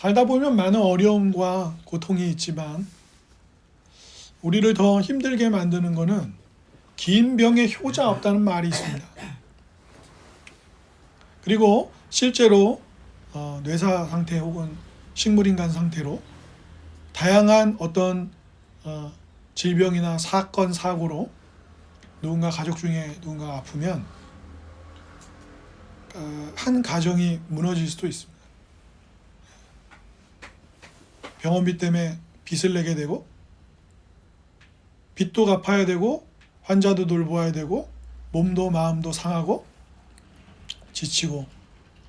살다 보면 많은 어려움과 고통이 있지만 우리를 더 힘들게 만드는 것은 긴 병에 효자 없다는 말이 있습니다. 그리고 실제로 뇌사 상태 혹은 식물인간 상태로 다양한 어떤 질병이나 사건, 사고로 누군가 가족 중에 누군가 아프면 한 가정이 무너질 수도 있습니다. 병원비 때문에 빚을 내게 되고 빚도 갚아야 되고 환자도 돌보아야 되고 몸도 마음도 상하고 지치고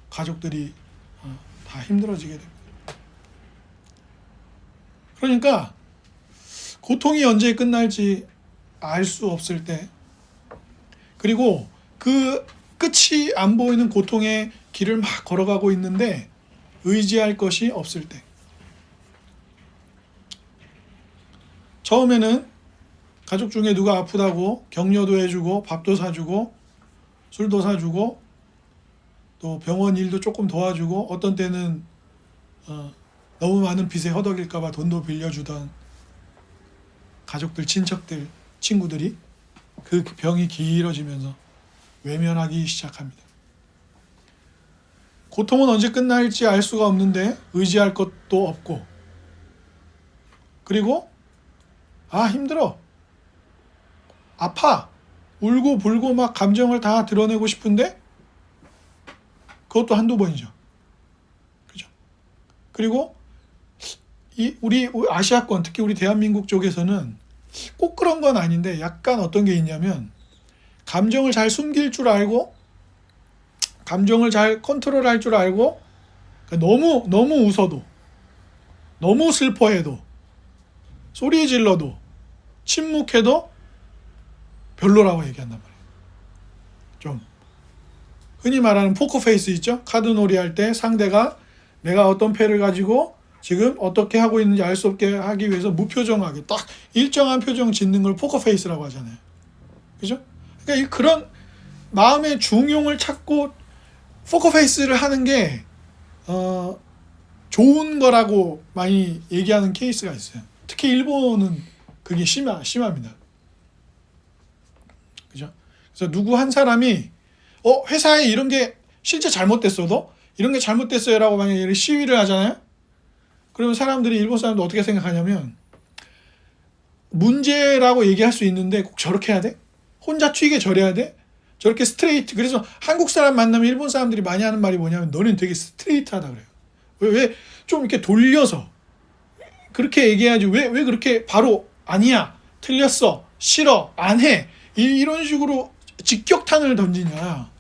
가족들이 다 힘들어지게 됩니다. 그러니까 고통이 언제 끝날지 알 수 없을 때, 그리고 그 끝이 안 보이는 고통의 길을 막 걸어가고 있는데 의지할 것이 없을 때, 처음에는 가족 중에 누가 아프다고 격려도 해주고 밥도 사주고 술도 사주고 또 병원 일도 조금 도와주고 어떤 때는 너무 많은 빚에 허덕일까 봐 돈도 빌려주던 가족들, 친척들, 친구들이 그 병이 길어지면서 외면하기 시작합니다. 고통은 언제 끝날지 알 수가 없는데 의지할 것도 없고, 그리고 힘들어, 아파, 울고 불고 막 감정을 다 드러내고 싶은데 그것도 한두 번이죠. 그죠? 그리고 우리 아시아권, 특히 우리 대한민국 쪽에서는 꼭 그런 건 아닌데 약간 어떤 게 있냐면 감정을 잘 숨길 줄 알고 감정을 잘 컨트롤할 줄 알고 너무 웃어도 너무 슬퍼해도 소리 질러도 침묵해도 별로라고 얘기한단 말이에요. 좀 흔히 말하는 포커페이스 있죠? 카드놀이 할 때 상대가 내가 어떤 패를 가지고 지금 어떻게 하고 있는지 알 수 없게 하기 위해서 무표정하게 딱 일정한 표정 짓는 걸 포커페이스라고 하잖아요. 그죠? 그러니까 그런 마음의 중용을 찾고 포커페이스를 하는 게 좋은 거라고 많이 얘기하는 케이스가 있어요. 특히 일본은 그게 심합니다. 그죠? 그래서 누구 한 사람이 회사에 이런 게 실제 잘못됐어도 이런 게 잘못됐어요라고 만약에 시위를 하잖아요. 그러면 사람들이, 일본 사람들 어떻게 생각하냐면 문제라고 얘기할 수 있는데 꼭 저렇게 해야 돼? 혼자 튀게 저래야 돼? 저렇게 스트레이트. 그래서 한국 사람 만나면 일본 사람들이 많이 하는 말이 뭐냐면 너는 되게 스트레이트하다 그래요. 왜 좀 이렇게 돌려서 그렇게 얘기해야지 왜 그렇게 바로 아니야, 틀렸어, 싫어, 안 해, 이런 식으로 직격탄을 던지냐.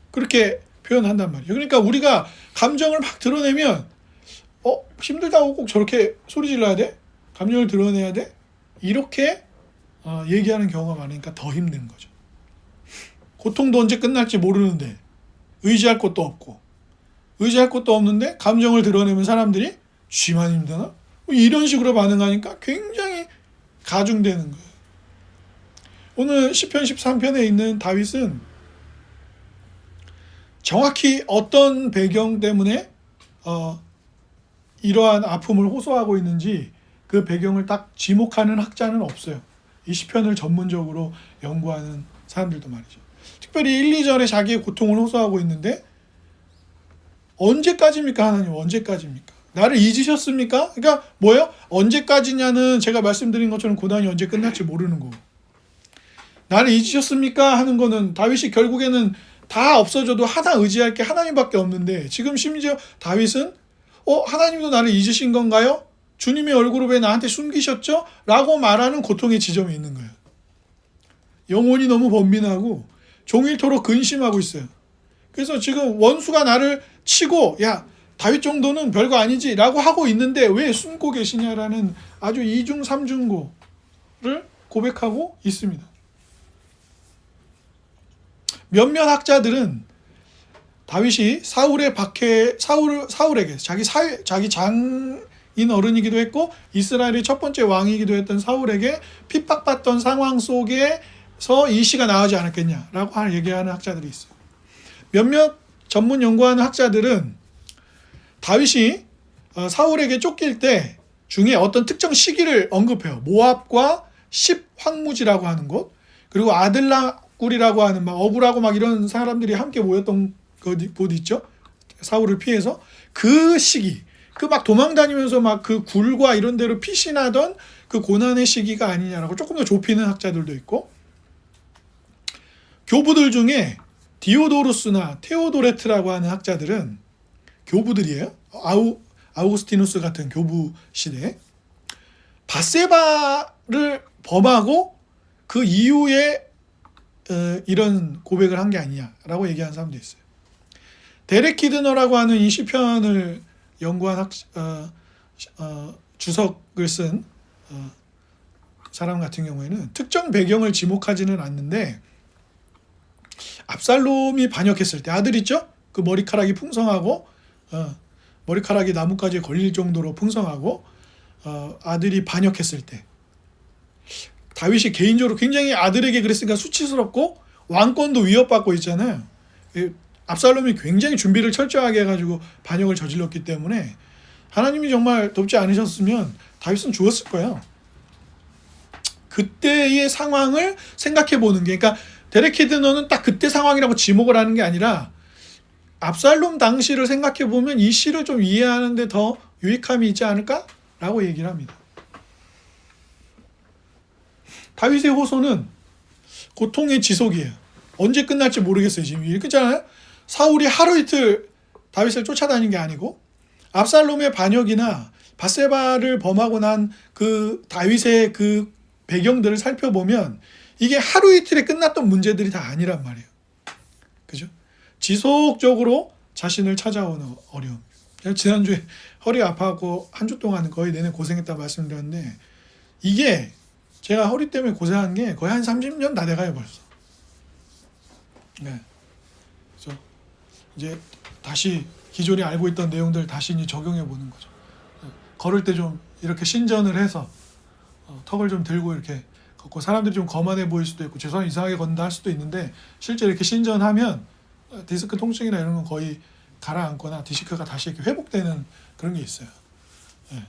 그렇게 표현한단 말이에요. 그러니까 우리가 감정을 막 드러내면 힘들다고 꼭 저렇게 소리 질러야 돼? 감정을 드러내야 돼? 이렇게 얘기하는 경우가 많으니까 더 힘든 거죠. 고통도 언제 끝날지 모르는데 의지할 것도 없고, 의지할 것도 없는데 감정을 드러내면 사람들이 쥐만 힘드나? 이런 식으로 반응하니까 굉장히 가중되는 거예요. 오늘 시편 13편에 있는 다윗은 정확히 어떤 배경 때문에 이러한 아픔을 호소하고 있는지 그 배경을 딱 지목하는 학자는 없어요. 이 시편을 전문적으로 연구하는 사람들도 말이죠. 특별히 1, 2절에 자기의 고통을 호소하고 있는데 언제까지입니까? 하나님, 언제까지입니까? 나를 잊으셨습니까? 그러니까 뭐예요? 언제까지냐는 제가 말씀드린 것처럼 고난이 언제 끝날지 모르는 거고, 나를 잊으셨습니까? 하는 거는 다윗이 결국에는 다 없어져도 하나 의지할 게 하나님밖에 없는데, 지금 심지어 다윗은 하나님도 나를 잊으신 건가요? 주님의 얼굴을 왜 나한테 숨기셨죠? 라고 말하는 고통의 지점이 있는 거예요. 영혼이 너무 번민하고 종일토록 근심하고 있어요. 그래서 지금 원수가 나를 치고 야, 다윗 정도는 별거 아니지 라고 하고 있는데 왜 숨고 계시냐라는 아주 이중 삼중고를 고백하고 있습니다. 몇몇 학자들은 다윗이 사울에게 자기 장인 어른이기도 했고 이스라엘의 첫 번째 왕이기도 했던 사울에게 핍박받던 상황 속에서 이 시가 나오지 않았겠냐라고 얘기하는 학자들이 있어요. 몇몇 전문 연구하는 학자들은 다윗이 사울에게 쫓길 때 중에 어떤 특정 시기를 언급해요. 모압과 10 황무지라고 하는 곳, 그리고 아들라굴이라고 하는 막 어부라고 막 이런 사람들이 함께 모였던 곳 있죠. 사울을 피해서 그 시기, 그 막 도망다니면서 막 그 굴과 이런 데로 피신하던 그 고난의 시기가 아니냐라고 조금 더 좁히는 학자들도 있고, 교부들 중에 디오도루스나 테오도레트라고 하는 학자들은 교부들이에요. 아우구스티누스 같은 교부 시대, 밧세바를 범하고 그 이후에 이런 고백을 한 게 아니냐라고 얘기하는 사람도 있어요. 데렉 키드너라고 하는 이 시편을 연구한 주석을 쓴 사람 같은 경우에는 특정 배경을 지목하지는 않는데, 압살롬이 반역했을 때, 아들 있죠? 그 머리카락이 풍성하고 머리카락이 나뭇가지에 걸릴 정도로 풍성하고 아들이 반역했을 때 다윗이 개인적으로 굉장히 아들에게 그랬으니까 수치스럽고 왕권도 위협받고 있잖아요. 압살롬이 굉장히 준비를 철저하게 해가지고 반역을 저질렀기 때문에 하나님이 정말 돕지 않으셨으면 다윗은 죽었을 거예요. 그때의 상황을 생각해 보는 게, 그러니까 데렉 키드너는 딱 그때 상황이라고 지목을 하는 게 아니라 압살롬 당시를 생각해 보면 이 시를 좀 이해하는 데 더 유익함이 있지 않을까라고 얘기를 합니다. 다윗의 호소는 고통의 지속이에요. 언제 끝날지 모르겠어요. 지금 이렇게 있잖아요. 사울이 하루 이틀 다윗을 쫓아다닌 게 아니고, 압살롬의 반역이나 밧세바를 범하고 난 그 다윗의 그 배경들을 살펴보면 이게 하루 이틀에 끝났던 문제들이 다 아니란 말이에요. 그죠? 지속적으로 자신을 찾아오는 어려움. 지난주에 허리 아파하고 한 주 동안 거의 내내 고생했다 말씀드렸는데, 이게 제가 허리 때문에 고생한 게 거의 한 30년 다 돼가요 벌써. 네. 그래서 이제 다시 기존에 알고 있던 내용들 다시 이제 적용해 보는 거죠. 걸을 때 좀 이렇게 신전을 해서 턱을 좀 들고 이렇게 걷고, 사람들이 좀 거만해 보일 수도 있고 죄송하면 이상하게 걷는다 할 수도 있는데, 실제 이렇게 신전하면 디스크 통증이나 이런 건 거의 가라앉거나 디스크가 다시 이렇게 회복되는 그런 게 있어요. 네.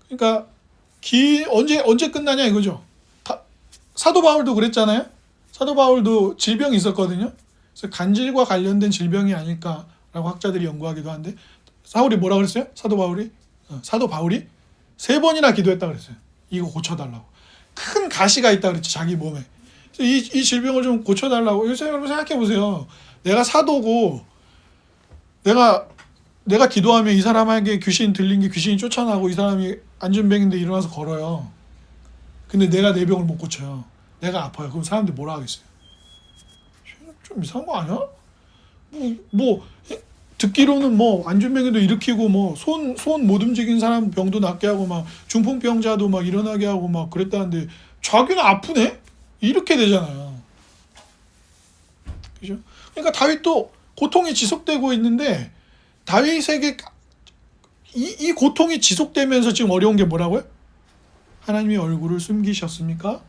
그러니까 언제 끝나냐 이거죠. 사도 바울도 그랬잖아요. 사도 바울도 질병이 있었거든요. 그래서 간질과 관련된 질병이 아닐까라고 학자들이 연구하기도 한데, 사울이 뭐라 그랬어요? 사도 바울이 3번이나 기도했다 그랬어요. 이거 고쳐달라고. 큰 가시가 있다 그랬죠, 자기 몸에. 이 질병을 좀 고쳐달라고. 여러분 생각해 보세요. 내가 사도고 내가 기도하면 이 사람에게 귀신 들린 게 귀신이 쫓아나고 이 사람이 안전병인데 일어나서 걸어요. 근데 내가 내 병을 못 고쳐요. 내가 아파요. 그럼 사람들이 뭐라 하겠어요? 좀 이상한 거 아니야? 뭐 듣기로는 뭐 안전병에도 일으키고 뭐 손 못 움직이는 사람 병도 낫게 하고 막 중풍병자도 막 일어나게 하고 막 그랬다는데 자기는 아프네? 이렇게 되잖아요. 그죠? 그러니까 다윗도 고통이 지속되고 있는데, 다윗에게 이 고통이 지속되면서 지금 어려운 게 뭐라고요? 하나님의 얼굴을 숨기셨습니까?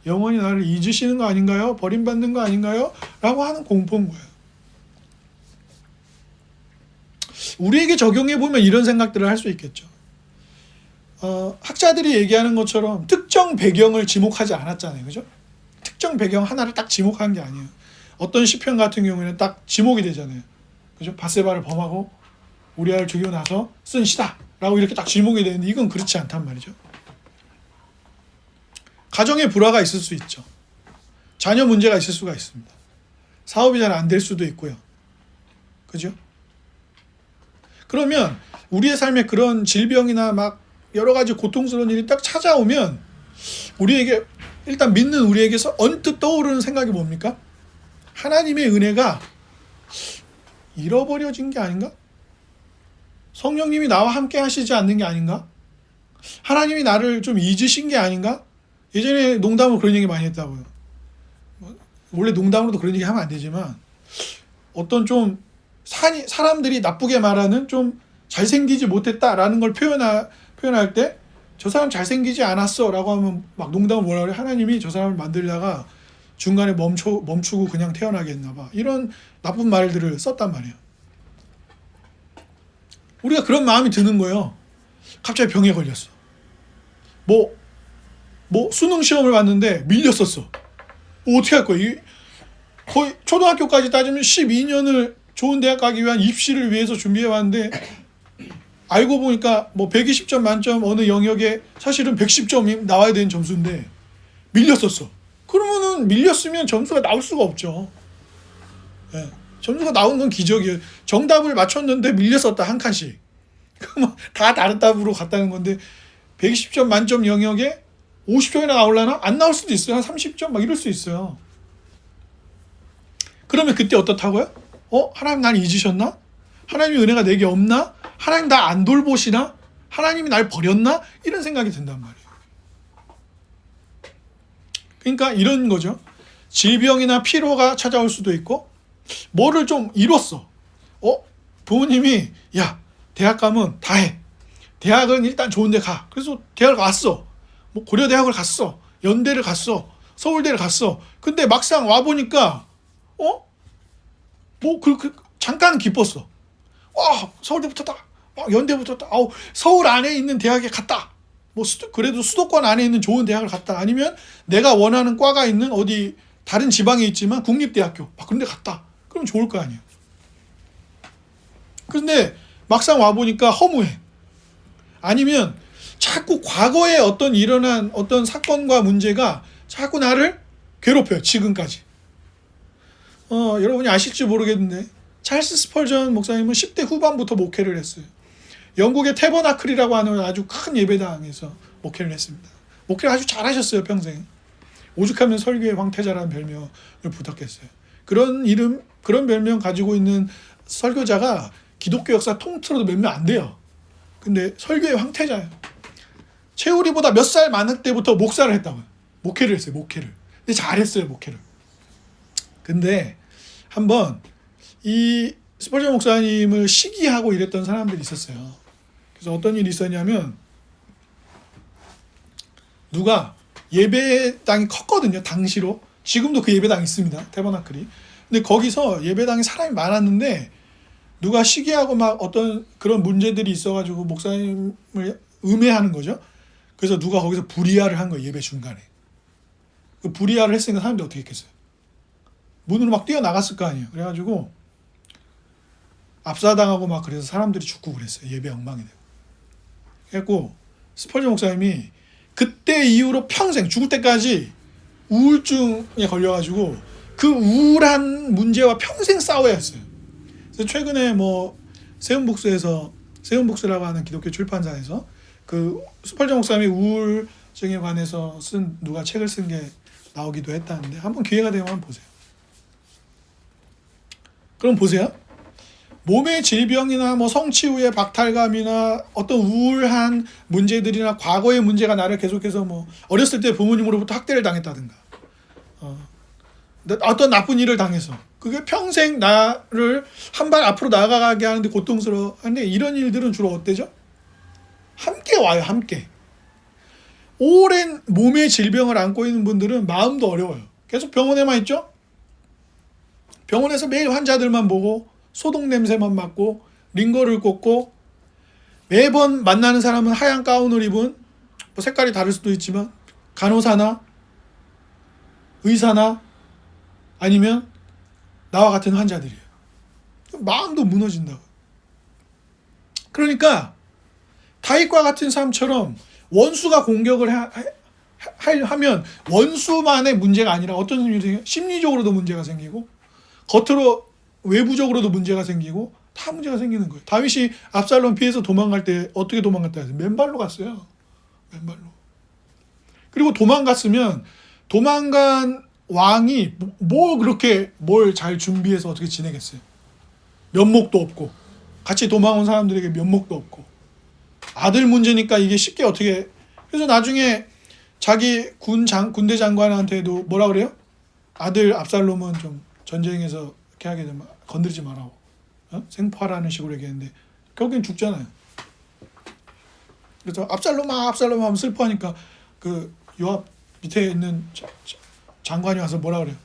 영원히 나를 잊으시는 거 아닌가요? 버림받는 거 아닌가요? 라고 하는 공포인 거예요. 우리에게 적용해 보면 이런 생각들을 할 수 있겠죠. 학자들이 얘기하는 것처럼 특정 배경을 지목하지 않았잖아요. 그죠? 특정 배경 하나를 딱 지목한 게 아니에요. 어떤 시편 같은 경우에는 딱 지목이 되잖아요. 그죠? 밧세바를 범하고 우리아를 죽이고 나서 쓴 시다 라고 이렇게 딱 지목이 되는데, 이건 그렇지 않단 말이죠. 가정에 불화가 있을 수 있죠. 자녀 문제가 있을 수가 있습니다. 사업이 잘 안 될 수도 있고요. 그죠? 그러면 우리의 삶에 그런 질병이나 막 여러 가지 고통스러운 일이 딱 찾아오면 우리에게, 일단 믿는 우리에게서 언뜻 떠오르는 생각이 뭡니까? 하나님의 은혜가 잃어버려진 게 아닌가? 성령님이 나와 함께 하시지 않는 게 아닌가? 하나님이 나를 좀 잊으신 게 아닌가? 예전에 농담으로 그런 얘기 많이 했다고요. 원래 농담으로도 그런 얘기 하면 안 되지만, 어떤 좀 사람들이 나쁘게 말하는 좀 잘생기지 못했다라는 걸 표현할 때, 저 사람 잘생기지 않았어 라고 하면 막 농담을 뭐라 그래? 하나님이 저 사람을 만들다가 중간에 멈추고 그냥 태어나게 했나 봐. 이런 나쁜 말들을 썼단 말이에요. 우리가 그런 마음이 드는 거예요. 갑자기 병에 걸렸어. 뭐 수능 시험을 봤는데 밀렸었어. 어떻게 할 거야? 거의 초등학교까지 따지면 12년을 좋은 대학 가기 위한 입시를 위해서 준비해 왔는데 알고 보니까 뭐 120점 만점 어느 영역에 사실은 110점이 나와야 되는 점수인데 밀렸었어. 그러면은 밀렸으면 점수가 나올 수가 없죠. 예. 점수가 나온 건 기적이에요. 정답을 맞췄는데 밀렸었다 한 칸씩. 그럼 다 다른 답으로 갔다는 건데 120점 만점 영역에 50점이나 나올라나? 안 나올 수도 있어요. 한 30점 막 이럴 수 있어요. 그러면 그때 어떻다고요? 하나님 날 잊으셨나? 하나님의 은혜가 내게 없나? 하나님 나 안 돌보시나? 하나님이 날 버렸나? 이런 생각이 든단 말이에요. 그러니까 이런 거죠. 질병이나 피로가 찾아올 수도 있고 뭐를 좀 이뤘어. 부모님이 야 대학 가면 다 해. 대학은 일단 좋은 데 가. 그래서 대학을 갔어. 뭐 고려대학을 갔어. 연대를 갔어. 서울대를 갔어. 근데 막상 와보니까 잠깐 기뻤어. 와 서울대 붙었다. 연대 붙었다. 서울 안에 있는 대학에 갔다. 그래도 수도권 안에 있는 좋은 대학을 갔다. 아니면 내가 원하는 과가 있는 어디 다른 지방에 있지만 국립대학교 그런 데 갔다. 그럼 좋을 거 아니에요. 근데 막상 와보니까 허무해. 아니면 자꾸 과거에 일어난 어떤 사건과 문제가 자꾸 나를 괴롭혀요. 지금까지. 여러분이 아실지 모르겠는데 찰스 스펄전 목사님은 10대 후반부터 목회를 했어요. 영국의 태버나클이라고 하는 아주 큰 예배당에서 목회를 했습니다. 목회를 아주 잘하셨어요. 평생. 오죽하면 설교의 황태자라는 별명을 부탁했어요. 그런 별명 가지고 있는 설교자가 기독교 역사 통틀어도 몇 명 안 돼요. 근데 설교의 황태자예요. 채우리보다 몇 살 많을 때부터 목사를 했다고요. 목회를 했어요. 목회를. 근데 잘했어요. 목회를. 근데 한번 이 스펄전 목사님을 시기하고 이랬던 사람들이 있었어요. 그래서 어떤 일이 있었냐면 누가 예배당이 컸거든요. 당시로. 지금도 그 예배당이 있습니다. 태버나클이. 근데 거기서 예배당에 사람이 많았는데 누가 시기하고 막 어떤 그런 문제들이 있어가지고 목사님을 음해하는 거죠. 그래서 누가 거기서 불이야를 한 거예요. 예배 중간에. 그 불이야를 했으니까 사람들이 어떻게 했겠어요? 문으로 막 뛰어나갔을 거 아니에요. 그래가지고 압사당하고 막 그래서 사람들이 죽고 그랬어요. 예배 엉망이 되고. 그래갖고 스펄전 목사님이 그때 이후로 평생 죽을 때까지 우울증에 걸려가지고 그 우울한 문제와 평생 싸워야 했어요. 그래서 최근에 세운북스라고 하는 기독교 출판사에서 그 스펄전 목사님이 우울증에 관해서 누가 책을 쓴 게 나오기도 했다는데 한번 기회가 되면 한번 보세요. 그럼 보세요. 몸의 질병이나 성취 후의 박탈감이나 어떤 우울한 문제들이나 과거의 문제가 나를 계속해서 어렸을 때 부모님으로부터 학대를 당했다든가 어떤 나쁜 일을 당해서 그게 평생 나를 한 발 앞으로 나아가게 하는데 고통스러워하는데 이런 일들은 주로 어때죠? 함께 와요. 함께. 오랜 몸의 질병을 안고 있는 분들은 마음도 어려워요. 계속 병원에만 있죠? 병원에서 매일 환자들만 보고 소독 냄새만 맡고 링거를 꽂고 매번 만나는 사람은 하얀 가운을 입은 색깔이 다를 수도 있지만 간호사나 의사나 아니면 나와 같은 환자들이에요. 마음도 무너진다고. 그러니까 다윗과 같은 사람처럼 원수가 공격을 하면 원수만의 문제가 아니라 어떤 일이 생겨요? 심리적으로도 문제가 생기고 겉으로 외부적으로도 문제가 생기고 다 문제가 생기는 거예요. 다윗이 압살롬 피해서 도망갈 때 어떻게 도망갔다 해서 맨발로 갔어요. 맨발로. 그리고 도망갔으면 도망간 왕이 그렇게 뭘 잘 준비해서 어떻게 지내겠어요. 면목도 없고 같이 도망온 사람들에게 면목도 없고 아들 문제니까 이게 쉽게 어떻게. 그래서 나중에 자기 군대 장관한테도 뭐라 그래요? 아들 압살롬은 좀 전쟁에서 이렇게 하게 되면 건드리지 말라고 생포하라는 식으로 얘기했는데 결국엔 죽잖아요. 그래서 압살롬 하면 슬퍼하니까 그 요압 밑에 있는 장관이 와서 뭐라 그래요?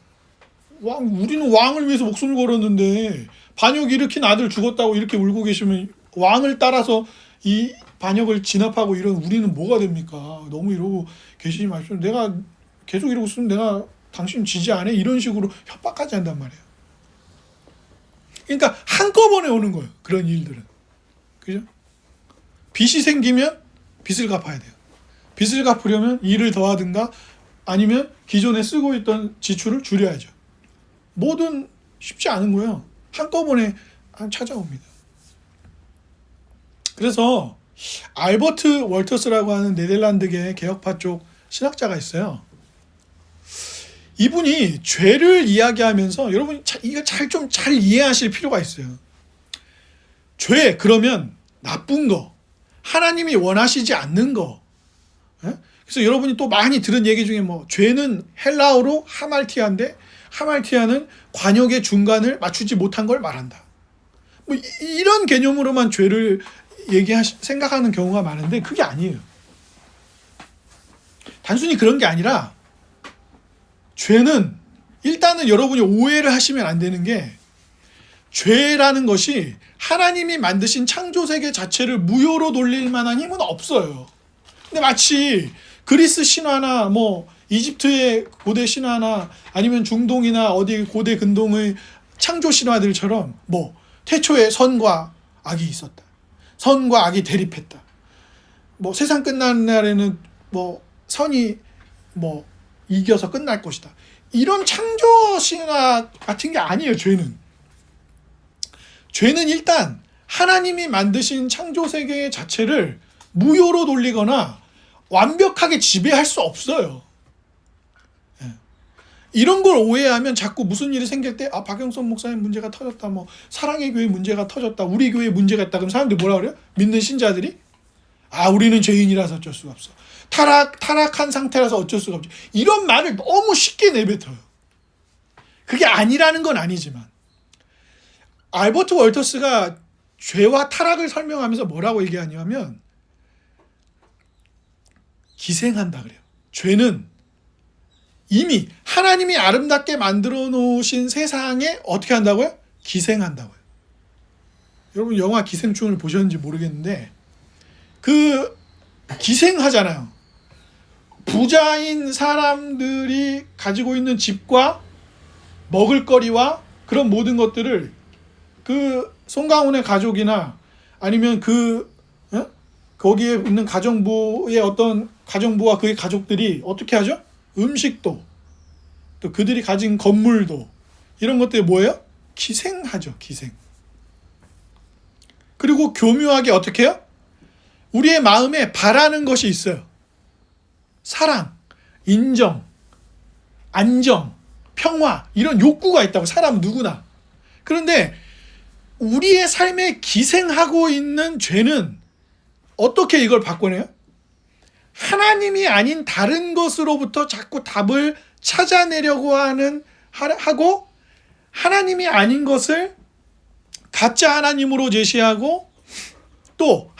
우리는 왕을 위해서 목숨을 걸었는데 반역 일으킨 아들 죽었다고 이렇게 울고 계시면 왕을 따라서 이 반역을 진압하고 이런 우리는 뭐가 됩니까? 너무 이러고 계시지 마십시오. 내가 계속 이러고 있으면 내가 당신 지지 안 해? 이런 식으로 협박까지 한단 말이에요. 그러니까 한꺼번에 오는 거예요. 그런 일들은. 그죠? 빚이 생기면 빚을 갚아야 돼요. 빚을 갚으려면 일을 더 하든가 아니면 기존에 쓰고 있던 지출을 줄여야죠. 뭐든 쉽지 않은 거예요. 한꺼번에 찾아옵니다. 그래서 알버트 월터스라고 하는 네덜란드계 개혁파 쪽 신학자가 있어요. 이분이 죄를 이야기하면서 여러분 이거 잘 이해하실 필요가 있어요. 죄 그러면 나쁜 거, 하나님이 원하시지 않는 거. 그래서 여러분이 또 많이 들은 얘기 중에 뭐 죄는 헬라어로 하말티아인데 하말티아는 관역의 중간을 맞추지 못한 걸 말한다. 뭐 이런 개념으로만 죄를 생각하는 경우가 많은데 그게 아니에요. 단순히 그런 게 아니라 죄는 일단은 여러분이 오해를 하시면 안 되는 게 죄라는 것이 하나님이 만드신 창조세계 자체를 무효로 돌릴 만한 힘은 없어요. 근데 마치 그리스 신화나 뭐 이집트의 고대 신화나 아니면 중동이나 어디 고대 근동의 창조 신화들처럼 뭐 태초에 선과 악이 있었다. 선과 악이 대립했다. 뭐 세상 끝나는 날에는 뭐 선이 뭐 이겨서 끝날 것이다. 이런 창조 신화 같은 게 아니에요. 죄는 일단 하나님이 만드신 창조 세계 자체를 무효로 돌리거나 완벽하게 지배할 수 없어요. 이런 걸 오해하면 자꾸 무슨 일이 생길 때 박영선 목사님 문제가 터졌다, 뭐 사랑의 교회 문제가 터졌다, 우리 교회 문제가 있다. 그럼 사람들이 뭐라 그래요? 믿는 신자들이 우리는 죄인이라서 어쩔 수가 없어. 타락한 상태라서 어쩔 수가 없지. 이런 말을 너무 쉽게 내뱉어요. 그게 아니라는 건 아니지만 알버트 월터스가 죄와 타락을 설명하면서 뭐라고 얘기하냐면 기생한다 그래요. 죄는 이미 하나님이 아름답게 만들어 놓으신 세상에 어떻게 한다고요? 기생한다고요. 여러분 영화 기생충을 보셨는지 모르겠는데 그 기생하잖아요. 부자인 사람들이 가지고 있는 집과 먹을거리와 그런 모든 것들을 그 송강훈의 가족이나 아니면 거기에 있는 가정부의 어떤 가정부와 그의 가족들이 어떻게 하죠? 음식도 또 그들이 가진 건물도 이런 것들이 뭐예요? 기생하죠. 기생. 그리고 교묘하게 어떻게 해요? 우리의 마음에 바라는 것이 있어요. 사랑, 인정, 안정, 평화 이런 욕구가 있다고 사람 누구나. 그런데 우리의 삶에 기생하고 있는 죄는 어떻게 이걸 바꿔내요? 하나님이 아닌 다른 것으로부터 자꾸 답을 찾아내려고 하고 하나님이 아닌 것을 가짜 하나님으로 제시하고 또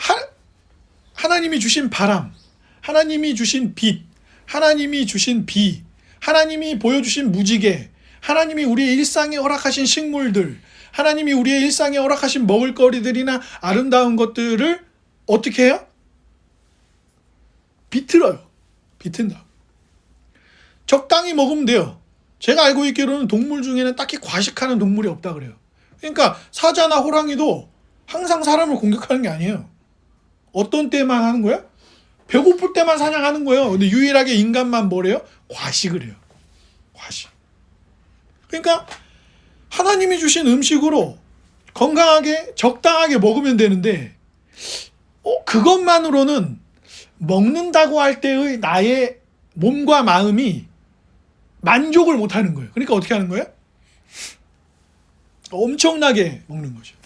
하나님이 주신 바람, 하나님이 주신 빛, 하나님이 주신 비, 하나님이 보여주신 무지개, 하나님이 우리의 일상에 허락하신 식물들, 하나님이 우리의 일상에 허락하신 먹을거리들이나 아름다운 것들을 어떻게 해요? 비틀어요. 비튼다. 적당히 먹으면 돼요. 제가 알고 있기로는 동물 중에는 딱히 과식하는 동물이 없다 그래요. 그러니까 사자나 호랑이도 항상 사람을 공격하는 게 아니에요. 어떤 때만 하는 거야? 배고플 때만 사냥하는 거예요. 근데 유일하게 인간만 뭐래요? 과식을 해요. 과식. 그러니까 하나님이 주신 음식으로 건강하게 적당하게 먹으면 되는데 그것만으로는 먹는다고 할 때의 나의 몸과 마음이 만족을 못하는 거예요. 그러니까 어떻게 하는 거예요? 엄청나게 먹는 거죠.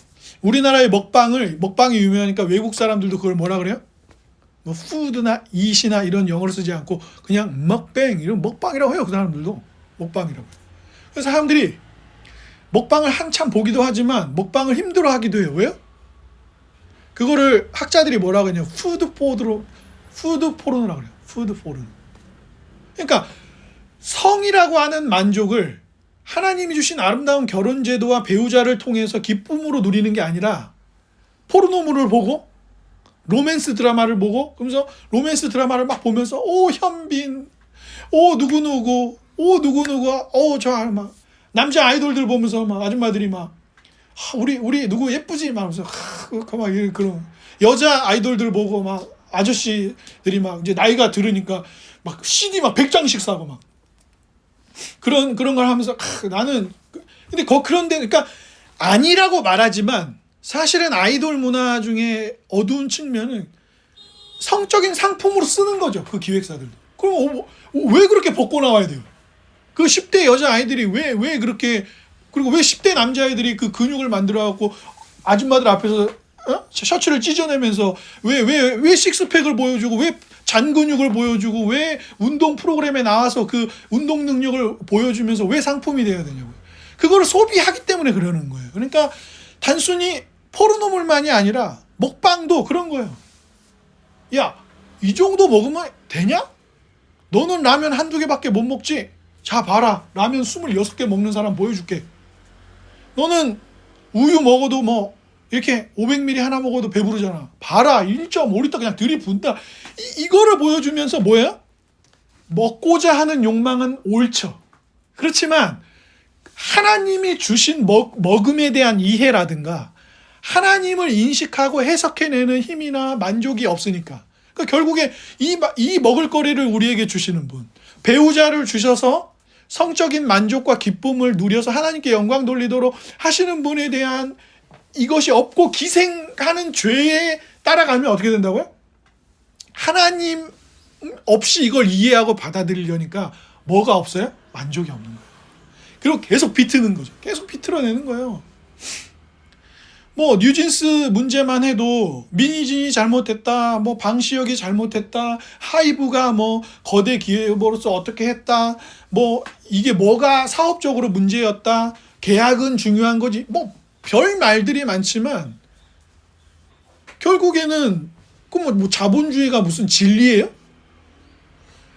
우리나라의 먹방이 유명하니까 외국 사람들도 그걸 뭐라 그래요? 뭐 푸드나 이시나 이런 영어를 쓰지 않고 그냥 먹뱅 이런 먹방이라고 해요. 그 사람들도 먹방이라고 해요. 그래서 사람들이 먹방을 한참 보기도 하지만 먹방을 힘들어하기도 해요. 왜요? 그거를 학자들이 뭐라고 하냐? 푸드 포르노라고 그래요. 푸드 포르노. 그러니까 성이라고 하는 만족을 하나님이 주신 아름다운 결혼 제도와 배우자를 통해서 기쁨으로 누리는 게 아니라 포르노물을 보고 로맨스 드라마를 보고 그러면서 로맨스 드라마를 막 보면서 오 현빈, 오 누구누구, 오 누구누구, 오 저 막 남자 아이돌들 보면서 막 아줌마들이 막 우리 누구 예쁘지 막 하면서 막 그런 여자 아이돌들 보고 막 아저씨들이 막 이제 나이가 들으니까 막 CD 막 100장씩 사고 막 그런 걸 하면서 나는 근데 그런데 그러니까 아니라고 말하지만 사실은 아이돌 문화 중에 어두운 측면은 성적인 상품으로 쓰는 거죠. 그 기획사들도. 그럼 왜 그렇게 벗고 나와야 돼요? 그 10대 여자 아이들이 왜 그렇게 그리고 왜 10대 남자아이들이 그 근육을 만들어 갖고 아줌마들 앞에서 셔츠를 찢어내면서 왜 식스팩을 보여주고 왜 잔 근육을 보여주고 왜 운동 프로그램에 나와서 그 운동 능력을 보여주면서 왜 상품이 돼야 되냐고요. 그거를 소비하기 때문에 그러는 거예요. 그러니까 단순히 포르노물만이 아니라 먹방도 그런 거예요. 야, 이 정도 먹으면 되냐? 너는 라면 한두 개밖에 못 먹지? 자 봐라. 라면 26개 먹는 사람 보여줄게. 너는 우유 먹어도 뭐 이렇게 500ml 하나 먹어도 배부르잖아. 봐라. 1.5리터 그냥 들이붓다. 이거를 보여주면서 뭐예요? 먹고자 하는 욕망은 옳죠. 그렇지만 하나님이 주신 먹음에 대한 이해라든가 하나님을 인식하고 해석해내는 힘이나 만족이 없으니까. 그러니까 결국에 이 먹을거리를 우리에게 주시는 분, 배우자를 주셔서 성적인 만족과 기쁨을 누려서 하나님께 영광 돌리도록 하시는 분에 대한 이것이 없고 기생하는 죄에 따라가면 어떻게 된다고요? 하나님 없이 이걸 이해하고 받아들이려니까 뭐가 없어요? 만족이 없는 거예요. 그리고 계속 비트는 거죠. 계속 비틀어내는 거예요. 뭐 뉴진스 문제만 해도 민희진이 잘못했다, 뭐 방시혁이 잘못했다, 하이브가 뭐 거대 기업으로서 어떻게 했다, 뭐 이게 뭐가 사업적으로 문제였다, 계약은 중요한 거지, 뭐 별 말들이 많지만 결국에는 그 뭐 자본주의가 무슨 진리예요?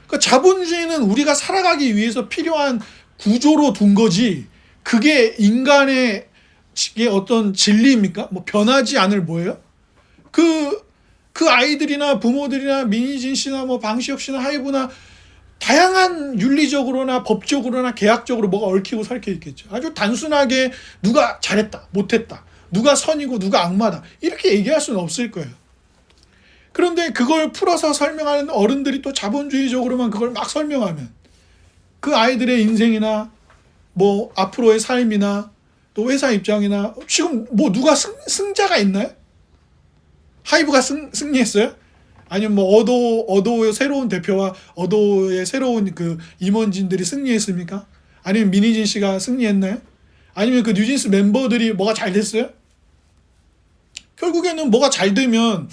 그러니까 자본주의는 우리가 살아가기 위해서 필요한 구조로 둔 거지. 그게 인간의 어떤 진리입니까? 뭐 변하지 않을 뭐예요? 그 아이들이나 부모들이나 민희진 씨나 뭐 방시혁 씨나 하이브나 다양한 윤리적으로나 법적으로나 계약적으로 뭐가 얽히고 설켜 있겠죠. 아주 단순하게 누가 잘했다, 못했다, 누가 선이고 누가 악마다 이렇게 얘기할 수는 없을 거예요. 그런데 그걸 풀어서 설명하는 어른들이 또 자본주의적으로만 그걸 막 설명하면 그 아이들의 인생이나 뭐 앞으로의 삶이나 또 회사 입장이나 지금 뭐 누가 승자가 있나요? 하이브가 승리했어요? 아니면 뭐 어도의 새로운 대표와 어도의 새로운 그 임원진들이 승리했습니까? 아니면 민희진 씨가 승리했나요? 아니면 그 뉴진스 멤버들이 뭐가 잘 됐어요? 결국에는 뭐가 잘 되면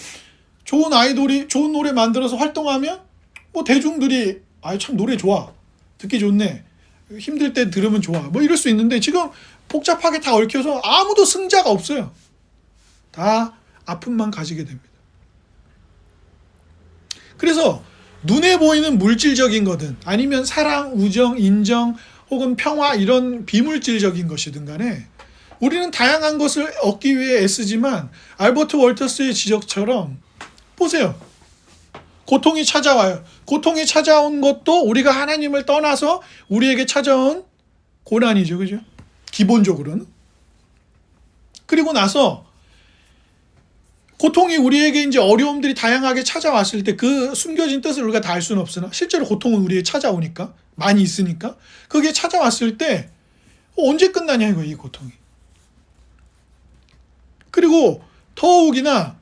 좋은 아이돌이 좋은 노래 만들어서 활동하면 뭐 대중들이 참 노래 좋아, 듣기 좋네, 힘들 때 들으면 좋아, 뭐 이럴 수 있는데 지금 복잡하게 다 얽혀서 아무도 승자가 없어요. 다 아픔만 가지게 됩니다. 그래서 눈에 보이는 물질적인 거든 아니면 사랑, 우정, 인정 혹은 평화 이런 비물질적인 것이든 간에 우리는 다양한 것을 얻기 위해 애쓰지만 알버트 월터스의 지적처럼 보세요. 고통이 찾아와요. 고통이 찾아온 것도 우리가 하나님을 떠나서 우리에게 찾아온 고난이죠. 그죠? 기본적으로는. 그리고 나서 고통이 우리에게 이제 어려움들이 다양하게 찾아왔을 때 그 숨겨진 뜻을 우리가 다 알 수는 없으나 실제로 고통은 우리에게 찾아오니까 많이 있으니까 그게 찾아왔을 때 언제 끝나냐 이거 이 고통이. 그리고 더욱이나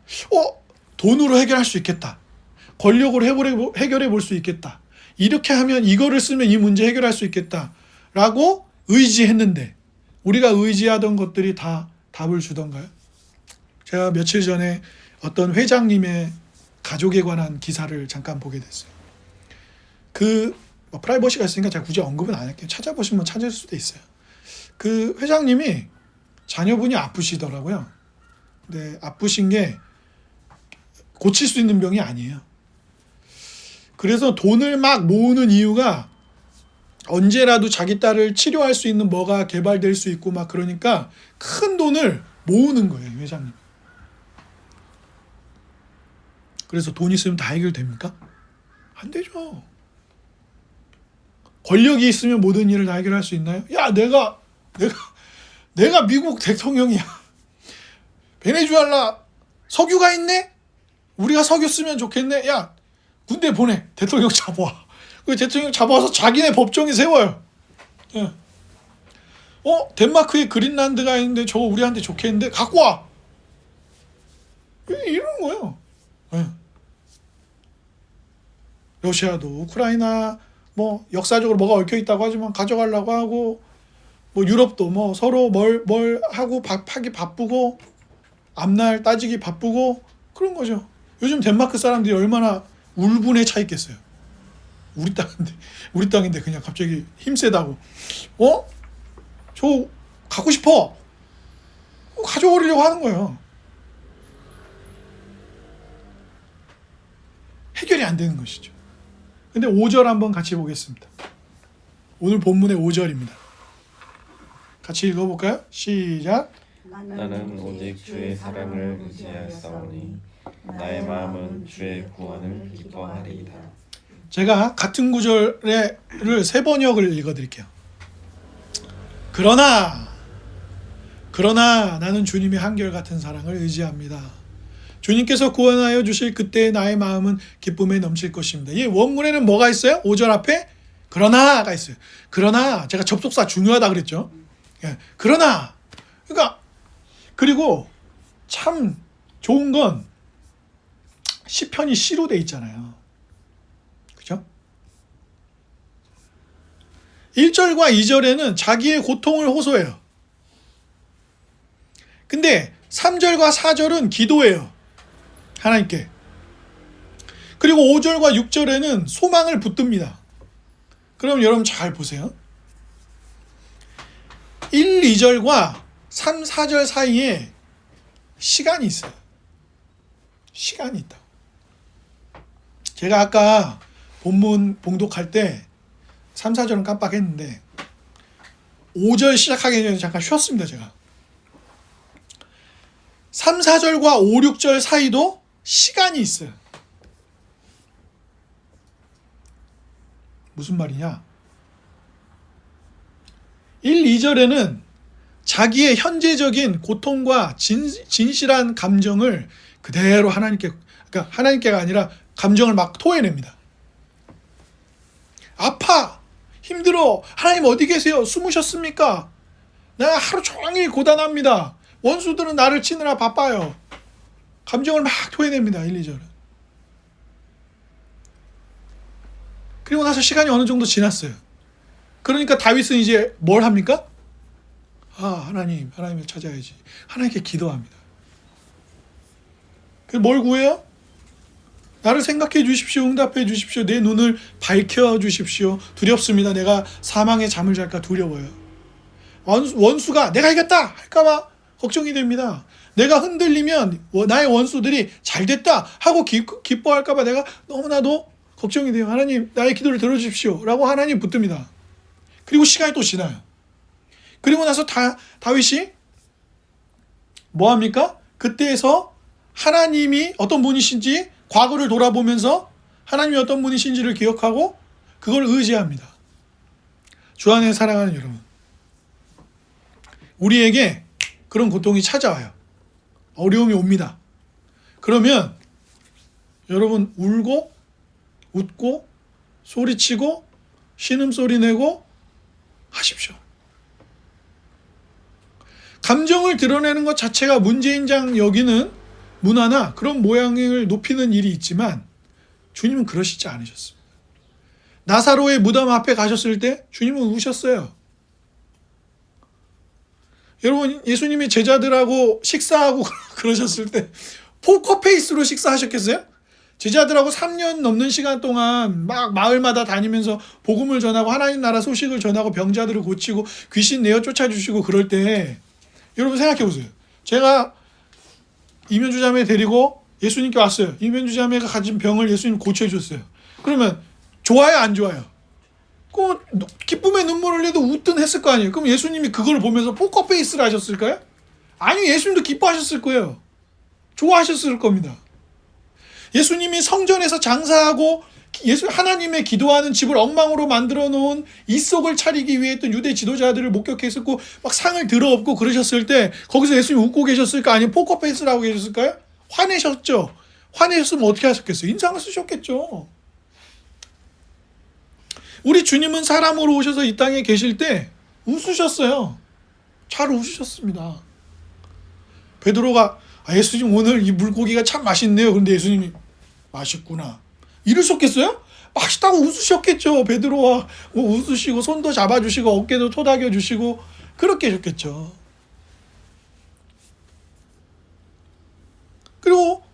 돈으로 해결할 수 있겠다. 권력으로 해결해 볼 수 있겠다. 이렇게 하면 이거를 쓰면 이 문제 해결할 수 있겠다라고 의지했는데 우리가 의지하던 것들이 다 답을 주던가요? 제가 며칠 전에 어떤 회장님의 가족에 관한 기사를 잠깐 보게 됐어요. 프라이버시가 있으니까 제가 굳이 언급은 안 할게요. 찾아보시면 찾을 수도 있어요. 그 회장님이 자녀분이 아프시더라고요. 근데 아프신 게 고칠 수 있는 병이 아니에요. 그래서 돈을 막 모으는 이유가 언제라도 자기 딸을 치료할 수 있는 뭐가 개발될 수 있고 막 그러니까 큰 돈을 모으는 거예요, 회장님. 그래서 돈 있으면 다 해결됩니까? 안 되죠. 권력이 있으면 모든 일을 다 해결할 수 있나요? 야, 내가 미국 대통령이야. 베네수엘라 석유가 있네? 우리가 석유 쓰면 좋겠네? 야, 군대 보내. 대통령 잡아와. 그 대통령 잡아와서 자기네 법정에 세워요. 예. 덴마크에 그린란드가 있는데 저거 우리한테 좋겠는데 갖고 와. 이러는 거예요. 예. 러시아도 우크라이나 뭐 역사적으로 뭐가 얽혀 있다고 하지만 가져가려고 하고, 뭐 유럽도 뭐 서로 뭘 하고 하기 바쁘고 앞날 따지기 바쁘고 그런 거죠. 요즘 덴마크 사람들이 얼마나 울분에 차 있겠어요. 우리 땅인데 그냥 갑자기 힘세다고. 저 갖고 싶어. 가져오려고 하는 거예요. 해결이 안 되는 것이죠. 근데 5절 한번 같이 보겠습니다. 오늘 본문의 5절입니다. 같이 읽어볼까요? 시작. 나는 오직 주의 사랑을 의지하였사오니 나의 마음은 주의 구원을 기뻐하리이다. 제가 같은 구절을 세 번역을 읽어드릴게요. 그러나 나는 주님의 한결같은 사랑을 의지합니다. 주님께서 구원하여 주실 그때의 나의 마음은 기쁨에 넘칠 것입니다. 이 원문에는 뭐가 있어요? 5절 앞에 그러나가 있어요. 그러나 제가 접속사 중요하다 그랬죠. 예, 그러나 그러니까 그리고 참 좋은 건 시편이 시로 돼 있잖아요. 그죠? 1절과 2절에는 자기의 고통을 호소해요. 근데 3절과 4절은 기도해요. 하나님께. 그리고 5절과 6절에는 소망을 붙듭니다. 그럼 여러분 잘 보세요. 1, 2절과 3, 4절 사이에 시간이 있어요. 시간이 있다. 제가 아까 본문 봉독할 때 3, 4절은 깜빡했는데 5절 시작하기 전에 잠깐 쉬었습니다. 제가 3, 4절과 5, 6절 사이도 시간이 있어요. 무슨 말이냐? 1, 2절에는 자기의 현재적인 고통과 진실한 감정을 그대로 그러니까 하나님께가 아니라 감정을 막 토해냅니다. 아파! 힘들어! 하나님 어디 계세요? 숨으셨습니까? 나 하루 종일 고단합니다. 원수들은 나를 치느라 바빠요. 감정을 막 토해냅니다. 1, 2절은. 그리고 나서 시간이 어느 정도 지났어요. 그러니까 다윗은 이제 뭘 합니까? 하나님을 찾아야지. 하나님께 기도합니다. 뭘 구해요? 나를 생각해 주십시오. 응답해 주십시오. 내 눈을 밝혀 주십시오. 두렵습니다. 내가 사망의 잠을 잘까 두려워요. 원수가 내가 이겼다 할까봐 걱정이 됩니다. 내가 흔들리면 나의 원수들이 잘됐다 하고 기뻐할까봐 내가 너무나도 걱정이 돼요. 하나님 나의 기도를 들어주십시오 라고 하나님 붙듭니다. 그리고 시간이 또 지나요. 그리고 나서 다윗이 뭐합니까? 그때에서 하나님이 어떤 분이신지 과거를 돌아보면서 하나님이 어떤 분이신지를 기억하고 그걸 의지합니다. 주 안에 사랑하는 여러분, 우리에게 그런 고통이 찾아와요. 어려움이 옵니다. 그러면 여러분 울고 웃고 소리치고 신음소리 내고 하십시오. 감정을 드러내는 것 자체가 문제인장 여기는 문화나 그런 모양을 높이는 일이 있지만 주님은 그러시지 않으셨습니다. 나사로의 무덤 앞에 가셨을 때 주님은 우셨어요. 여러분 예수님이 제자들하고 식사하고 그러셨을 때 포커페이스로 식사하셨겠어요? 제자들하고 3년 넘는 시간 동안 막 마을마다 다니면서 복음을 전하고 하나님 나라 소식을 전하고 병자들을 고치고 귀신 내어 쫓아주시고 그럴 때 여러분 생각해 보세요. 제가 이면주 자매 데리고 예수님께 왔어요. 이면주 자매가 가진 병을 예수님 고쳐주셨어요. 그러면 좋아요 안 좋아요? 그 기쁨의 눈물을 흘려도 웃든 했을 거 아니에요. 그럼 예수님이 그걸 보면서 포커페이스를 하셨을까요? 아니, 예수님도 기뻐하셨을 거예요. 좋아하셨을 겁니다. 예수님이 성전에서 장사하고 하나님의 기도하는 집을 엉망으로 만들어 놓은 이속을 차리기 위해 했던 유대 지도자들을 목격했었고 막 상을 들어엎고 그러셨을 때 거기서 예수님 웃고 계셨을까? 아니면 포커페이스를 하고 계셨을까요? 화내셨죠. 화내셨으면 어떻게 하셨겠어요? 인상을 쓰셨겠죠. 우리 주님은 사람으로 오셔서 이 땅에 계실 때 웃으셨어요. 잘 웃으셨습니다. 베드로가 예수님 오늘 이 물고기가 참 맛있네요. 그런데 예수님이 맛있구나 이러셨겠어요? 맛있다고 웃으셨겠죠. 베드로와 웃으시고 손도 잡아주시고 어깨도 토닥여주시고 그렇게 하셨겠죠. 그리고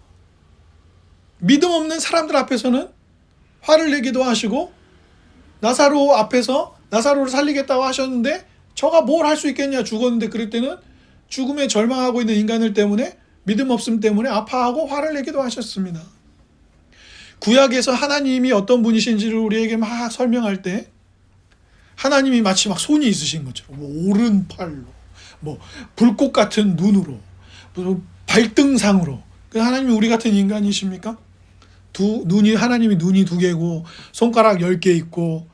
믿음 없는 사람들 앞에서는 화를 내기도 하시고 나사로 앞에서 나사로를 살리겠다고 하셨는데 저가 뭘 할 수 있겠냐 죽었는데 그럴 때는 죽음에 절망하고 있는 인간들 때문에 믿음 없음 때문에 아파하고 화를 내기도 하셨습니다. 구약에서 하나님이 어떤 분이신지를 우리에게 막 설명할 때 하나님이 마치 막 손이 있으신 것처럼 오른팔로 불꽃 같은 눈으로 발등상으로 하나님이 우리 같은 인간이십니까? 하나님이 눈이 2개고 손가락 10개 있고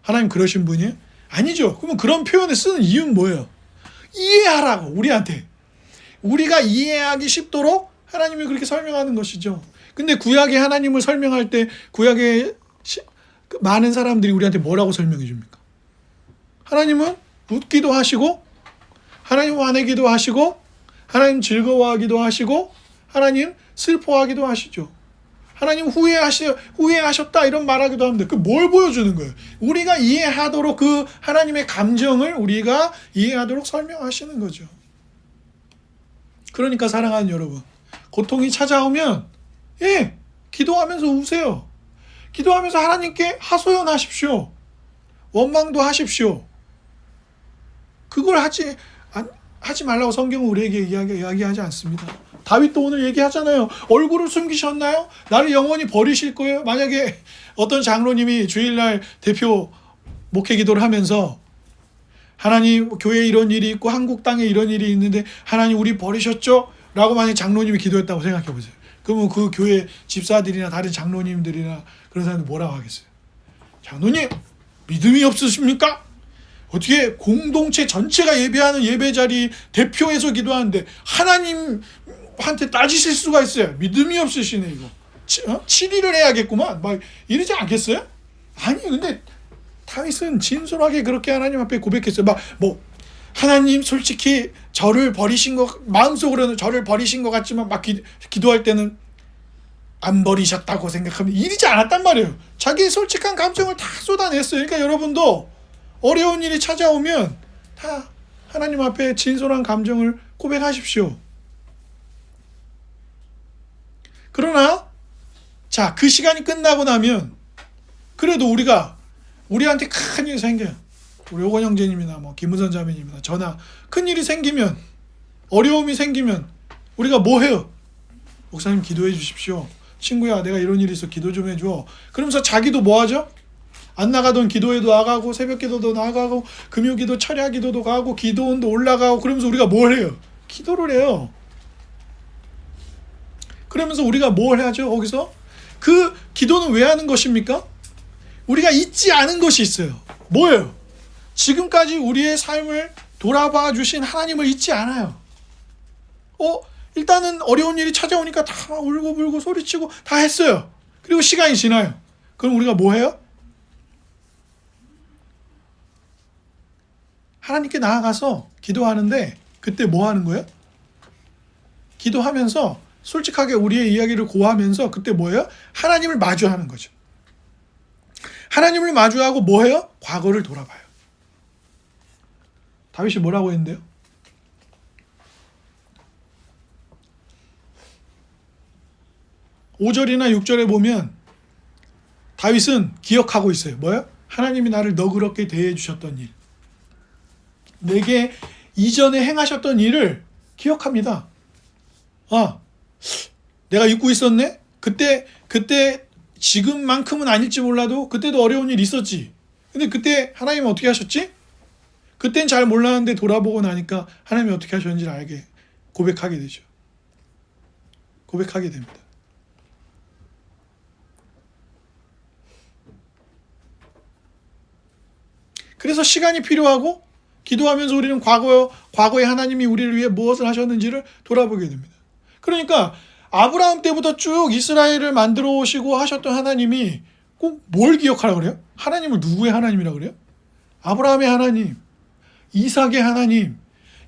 하나님 그러신 분이에요? 아니죠. 그러면 그런 표현을 쓰는 이유는 뭐예요? 이해하라고 우리한테. 우리가 이해하기 쉽도록 하나님이 그렇게 설명하는 것이죠. 근데 구약의 하나님을 설명할 때 구약의 많은 사람들이 우리한테 뭐라고 설명해 줍니까? 하나님은 웃기도 하시고 하나님 화내기도 하시고 하나님 즐거워하기도 하시고 하나님 슬퍼하기도 하시죠. 하나님 후회하셨다 이런 말하기도 합니다. 그 뭘 보여주는 거예요? 우리가 이해하도록 그 하나님의 감정을 우리가 이해하도록 설명하시는 거죠. 그러니까 사랑하는 여러분, 고통이 찾아오면 기도하면서 우세요. 기도하면서 하나님께 하소연하십시오. 원망도 하십시오. 그걸 하지 말라고 성경은 우리에게 이야기하지 않습니다. 다윗도 오늘 얘기하잖아요. 얼굴을 숨기셨나요? 나를 영원히 버리실 거예요? 만약에 어떤 장로님이 주일날 대표 목회 기도를 하면서 하나님 교회에 이런 일이 있고 한국 땅에 이런 일이 있는데 하나님 우리 버리셨죠? 라고 만약에 장로님이 기도했다고 생각해 보세요. 그러면 그 교회 집사들이나 다른 장로님들이나 그런 사람들 뭐라고 하겠어요? 장로님 믿음이 없으십니까? 어떻게 공동체 전체가 예배하는 예배 자리 대표해서 기도하는데 하나님한테 따지실 수가 있어요. 믿음이 없으시네 이거. 치리를 해야겠구만. 막 이러지 않겠어요? 아니 근데 다윗은 진솔하게 그렇게 하나님 앞에 고백했어요. 하나님 솔직히 저를 버리신 것 마음속으로는 저를 버리신 것 같지만 막 기도할 때는 안 버리셨다고 생각하면 이러지 않았단 말이에요. 자기의 솔직한 감정을 다 쏟아냈어요. 그러니까 여러분도 어려운 일이 찾아오면 다 하나님 앞에 진솔한 감정을 고백하십시오. 그러나 그 시간이 끝나고 나면 그래도 우리한테 큰 일이 생겨요. 우리 오건 형제님이나 김은선 자매님이나 저나 큰 일이 생기면 어려움이 생기면 우리가 뭐 해요? 목사님 기도해 주십시오. 친구야 내가 이런 일이 있어 기도 좀 해줘. 그러면서 자기도 뭐 하죠? 안 나가던 기도회도 나가고 새벽 기도도 나가고 금요 기도 철야 기도도 가고 기도원도 올라가고 그러면서 우리가 뭘 해요? 기도를 해요. 그러면서 우리가 뭘 하죠? 거기서 그 기도는 왜 하는 것입니까? 우리가 잊지 않은 것이 있어요. 뭐예요? 지금까지 우리의 삶을 돌아봐 주신 하나님을 잊지 않아요. 일단은 어려운 일이 찾아오니까 다 울고불고 소리치고 다 했어요. 그리고 시간이 지나요. 그럼 우리가 뭐 해요? 하나님께 나아가서 기도하는데 그때 뭐 하는 거예요? 기도하면서 솔직하게 우리의 이야기를 고하면서 그때 뭐예요? 하나님을 마주하는 거죠. 하나님을 마주하고 뭐 해요? 과거를 돌아봐요. 다윗이 뭐라고 했는데요? (5절이나 6절에) 보면 다윗은 기억하고 있어요. 뭐예요? 하나님이 나를 너그럽게 대해 주셨던 일, 내게 이전에 행하셨던 일을 기억합니다. 내가 잊고 있었네? 그때 지금만큼은 아닐지 몰라도 그때도 어려운 일 있었지. 근데 그때 하나님은 어떻게 하셨지? 그땐 잘 몰랐는데 돌아보고 나니까 하나님이 어떻게 하셨는지를 알게 고백하게 되죠. 고백하게 됩니다. 그래서 시간이 필요하고 기도하면서 우리는 과거에 하나님이 우리를 위해 무엇을 하셨는지를 돌아보게 됩니다. 그러니까 아브라함 때부터 쭉 이스라엘을 만들어 오시고 하셨던 하나님이 꼭 뭘 기억하라 그래요? 하나님을 누구의 하나님이라 그래요? 아브라함의 하나님, 이삭의 하나님,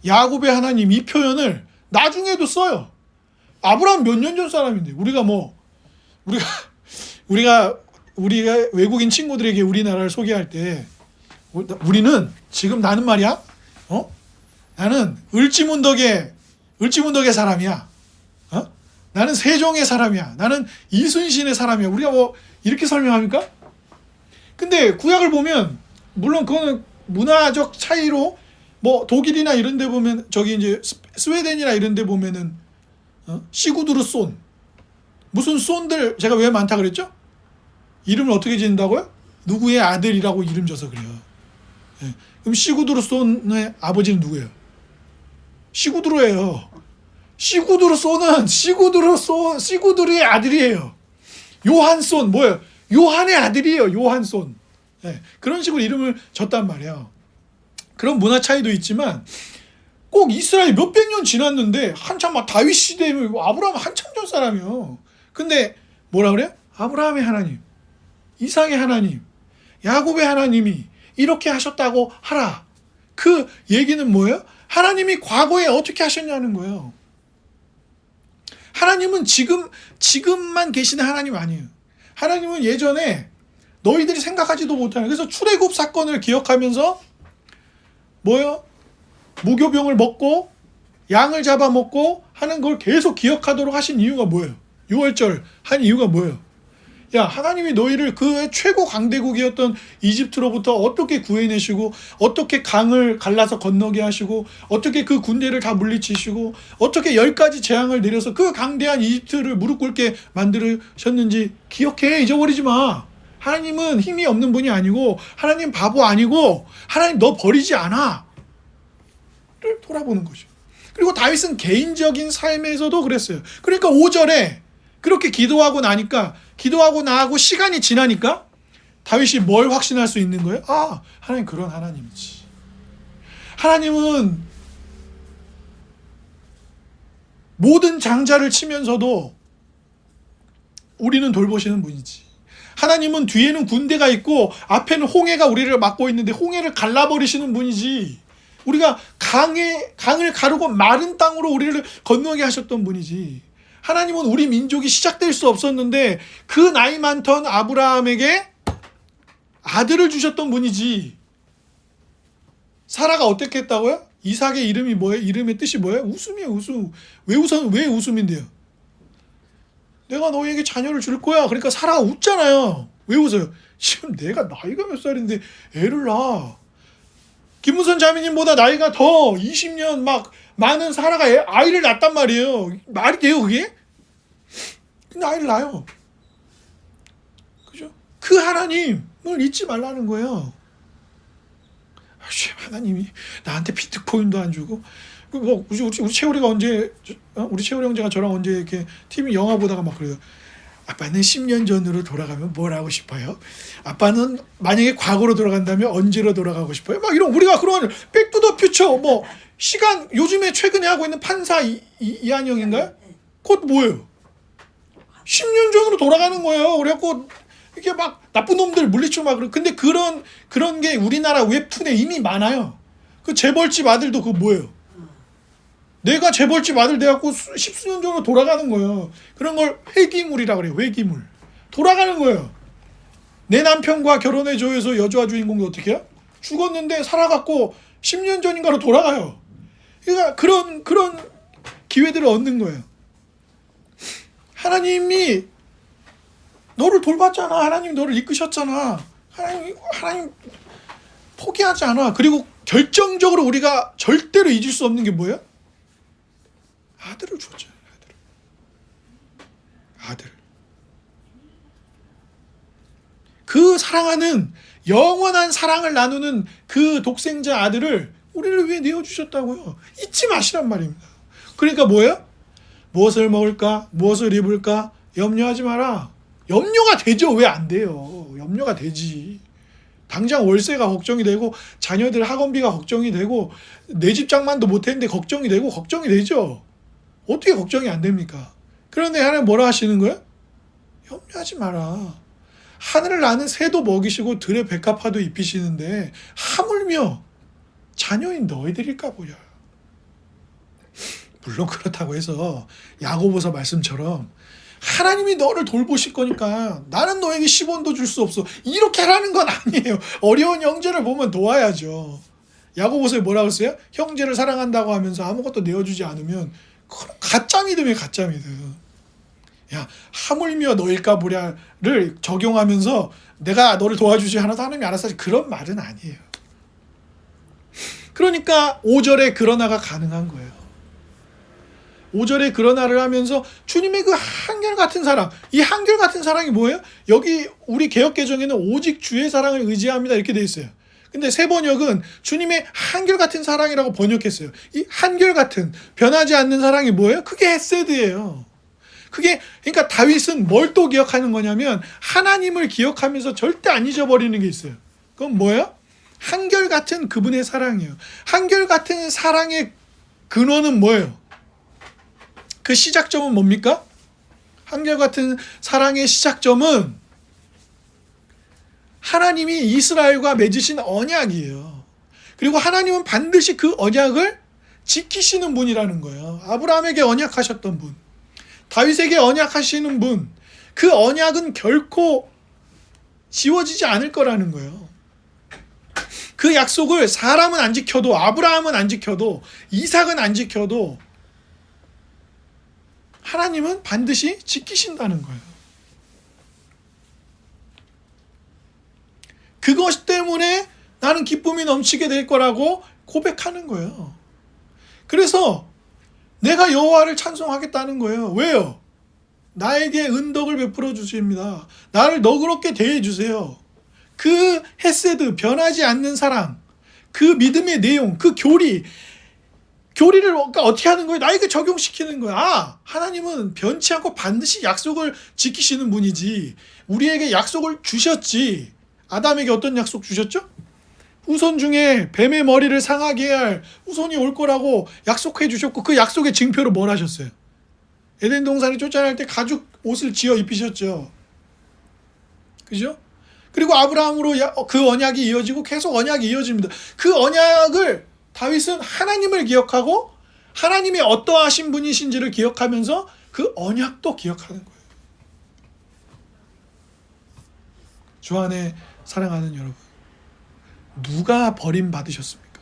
야곱의 하나님, 이 표현을 나중에도 써요. 아브라함 몇 년 전 사람인데 우리가 외국인 친구들에게 우리나라를 소개할 때 우리는 지금 나는 말이야, 나는 을지문덕의 사람이야. 나는 세종의 사람이야. 나는 이순신의 사람이야. 우리가 뭐 이렇게 설명합니까? 근데 구약을 보면 물론 그거는 문화적 차이로 뭐 독일이나 이런 데 보면 저기 이제 스웨덴이나 이런 데 보면은 시구두르 손 무슨 손들 제가 왜 많다 그랬죠? 이름을 어떻게 짓는다고요? 누구의 아들이라고 이름 져서 그래요. 예. 그럼 시구두르 손의 아버지는 누구예요? 시구두르예요. 시구두르 손은 시구두르의 아들이에요. 요한손 뭐예요? 요한의 아들이에요. 요한손. 예. 그런 식으로 이름을 졌단 말이에요. 그런 문화 차이도 있지만 꼭 이스라엘 몇백 년 지났는데 한참 막 다윗 시대면 아브라함 한참 전 사람이요. 근데 뭐라 그래요? 아브라함의 하나님, 이삭의 하나님, 야곱의 하나님이 이렇게 하셨다고 하라. 그 얘기는 뭐예요? 하나님이 과거에 어떻게 하셨냐는 거예요. 하나님은 지금만 계시는 하나님 아니에요. 하나님은 예전에 너희들이 생각하지도 못하는, 그래서 출애굽 사건을 기억하면서 뭐예요? 무교병을 먹고 양을 잡아먹고 하는 걸 계속 기억하도록 하신 이유가 뭐예요? 6월절 한 이유가 뭐예요? 야, 하나님이 너희를 그 최고 강대국이었던 이집트로부터 어떻게 구해내시고 어떻게 강을 갈라서 건너게 하시고 어떻게 그 군대를 다 물리치시고 어떻게 10가지 재앙을 내려서 그 강대한 이집트를 무릎 꿇게 만들으셨는지 기억해. 잊어버리지 마. 하나님은 힘이 없는 분이 아니고 하나님 바보 아니고 하나님 너 버리지 않아. 를 돌아보는 거죠. 그리고 다윗은 개인적인 삶에서도 그랬어요. 그러니까 5절에 그렇게 기도하고 나하고 시간이 지나니까 다윗이 뭘 확신할 수 있는 거예요? 아, 하나님 그런 하나님이지. 하나님은 모든 장자를 치면서도 우리는 돌보시는 분이지. 하나님은 뒤에는 군대가 있고 앞에는 홍해가 우리를 막고 있는데 홍해를 갈라버리시는 분이지. 우리가 강을 가르고 마른 땅으로 우리를 건너게 하셨던 분이지. 하나님은 우리 민족이 시작될 수 없었는데 그 나이 많던 아브라함에게 아들을 주셨던 분이지. 사라가 어떻게 했다고요? 이삭의 이름이 뭐예요? 이름의 뜻이 뭐예요? 웃음이에요. 웃음. 왜 웃음인데요? 내가 너희에게 자녀를 줄 거야. 그러니까 사라가 웃잖아요. 왜 웃어요? 지금 내가 나이가 몇 살인데 애를 낳아. 김무선 자매님보다 나이가 더 20년 막 많은 사라가 아이를 낳았단 말이에요. 말이 돼요 그게? 근데 아이를 낳아요. 그죠? 그 하나님을 잊지 말라는 거예요. 하나님이 나한테 비트코인도 안 주고 뭐 우리 채우리가 언제 우리 채우리 형제가 저랑 언제 이렇게 TV 영화 보다가 막 그래요. 아빠는 10년 전으로 돌아가면 뭘 하고 싶어요? 아빠는 만약에 과거로 돌아간다면 언제로 돌아가고 싶어요? 막 이런 우리가 그런 백투더 퓨처 뭐 시간 요즘에 최근에 하고 있는 판사 이한영인가요? 그것 뭐예요? 10년 전으로 돌아가는 거예요. 그래갖고 이게 막 나쁜 놈들 물리치고 막 근데 그런 게 우리나라 웹툰에 이미 많아요. 그 재벌집 아들도 그거 뭐예요? 내가 재벌집 아들 돼갖고 십수년 전으로 돌아가는 거예요. 그런 걸 회귀물이라고 그래요. 회귀물. 돌아가는 거예요. 내 남편과 결혼해줘서 여주와 주인공도 어떻게 해요? 죽었는데 살아갖고 10년 전인가로 돌아가요. 그러니까 그런 기회들을 얻는 거예요. 하나님이 너를 돌봤잖아. 하나님 너를 이끄셨잖아. 하나님 포기하지 않아. 그리고 결정적으로 우리가 절대로 잊을 수 없는 게 뭐예요? 아들을 줬잖아요. 아들. 그 그 사랑하는 영원한 사랑을 나누는 그 독생자 아들을 우리를 위해 내어주셨다고요. 잊지 마시란 말입니다. 그러니까 뭐예요? 무엇을 먹을까? 무엇을 입을까? 염려하지 마라. 염려가 되죠. 왜 안 돼요? 염려가 되지. 당장 월세가 걱정이 되고 자녀들 학원비가 걱정이 되고 내 집 장만도 못했는데 걱정이 되고 걱정이 되죠. 어떻게 걱정이 안 됩니까? 그런데 하나님 뭐라 하시는 거예요? 염려하지 마라. 하늘을 나는 새도 먹이시고 들의 백합화도 입히시는데 하물며 자녀인 너희들일까 보냐. 물론 그렇다고 해서 야고보서 말씀처럼 하나님이 너를 돌보실 거니까 나는 너에게 10원도 줄 수 없어, 이렇게 하라는 건 아니에요. 어려운 형제를 보면 도와야죠. 야고보서에 뭐라고 했어요? 형제를 사랑한다고 하면서 아무것도 내어주지 않으면 그건 가짜 믿음이에요. 가짜 믿음. 야, 하물며 너일까 보랴를 적용하면서 내가 너를 도와주지 않아서 하나님이 알아서 하지, 그런 말은 아니에요. 그러니까 5절에 그러나가 가능한 거예요. 5절에 그러나를 하면서 주님의 그 한결같은 사랑, 이 한결같은 사랑이 뭐예요? 여기 우리 개역개정에는 오직 주의 사랑을 의지합니다 이렇게 돼 있어요. 근데 새 번역은 주님의 한결같은 사랑이라고 번역했어요. 이 한결같은, 변하지 않는 사랑이 뭐예요? 그게 헤세드예요. 그게, 그러니까 다윗은 뭘 또 기억하는 거냐면 하나님을 기억하면서 절대 안 잊어버리는 게 있어요. 그건 뭐예요? 한결같은 그분의 사랑이에요. 한결같은 사랑의 근원은 뭐예요? 그 시작점은 뭡니까? 한결같은 사랑의 시작점은 하나님이 이스라엘과 맺으신 언약이에요. 그리고 하나님은 반드시 그 언약을 지키시는 분이라는 거예요. 아브라함에게 언약하셨던 분, 다윗에게 언약하시는 분, 그 언약은 결코 지워지지 않을 거라는 거예요. 그 약속을 사람은 안 지켜도, 아브라함은 안 지켜도, 이삭은 안 지켜도 하나님은 반드시 지키신다는 거예요. 그것 때문에 나는 기쁨이 넘치게 될 거라고 고백하는 거예요. 그래서 내가 여호와를 찬송하겠다는 거예요. 왜요? 나에게 은덕을 베풀어 주십니다. 나를 너그럽게 대해 주세요. 그 헤세드, 변하지 않는 사랑, 그 믿음의 내용, 그 교리를 어떻게 하는 거예요? 나에게 적용시키는 거예요. 아, 하나님은 변치 않고 반드시 약속을 지키시는 분이지. 우리에게 약속을 주셨지. 아담에게 어떤 약속 주셨죠? 후손 중에 뱀의 머리를 상하게 할 후손이 올 거라고 약속해 주셨고, 그 약속의 증표로 뭘 하셨어요? 에덴 동산을 쫓아낼 때 가죽 옷을 지어 입히셨죠. 그죠? 그리고 아브라함으로 그 언약이 이어지고 계속 언약이 이어집니다. 그 언약을 다윗은 하나님을 기억하고 하나님이 어떠하신 분이신지를 기억하면서 그 언약도 기억하는 거예요. 주 안에 사랑하는 여러분, 누가 버림받으셨습니까?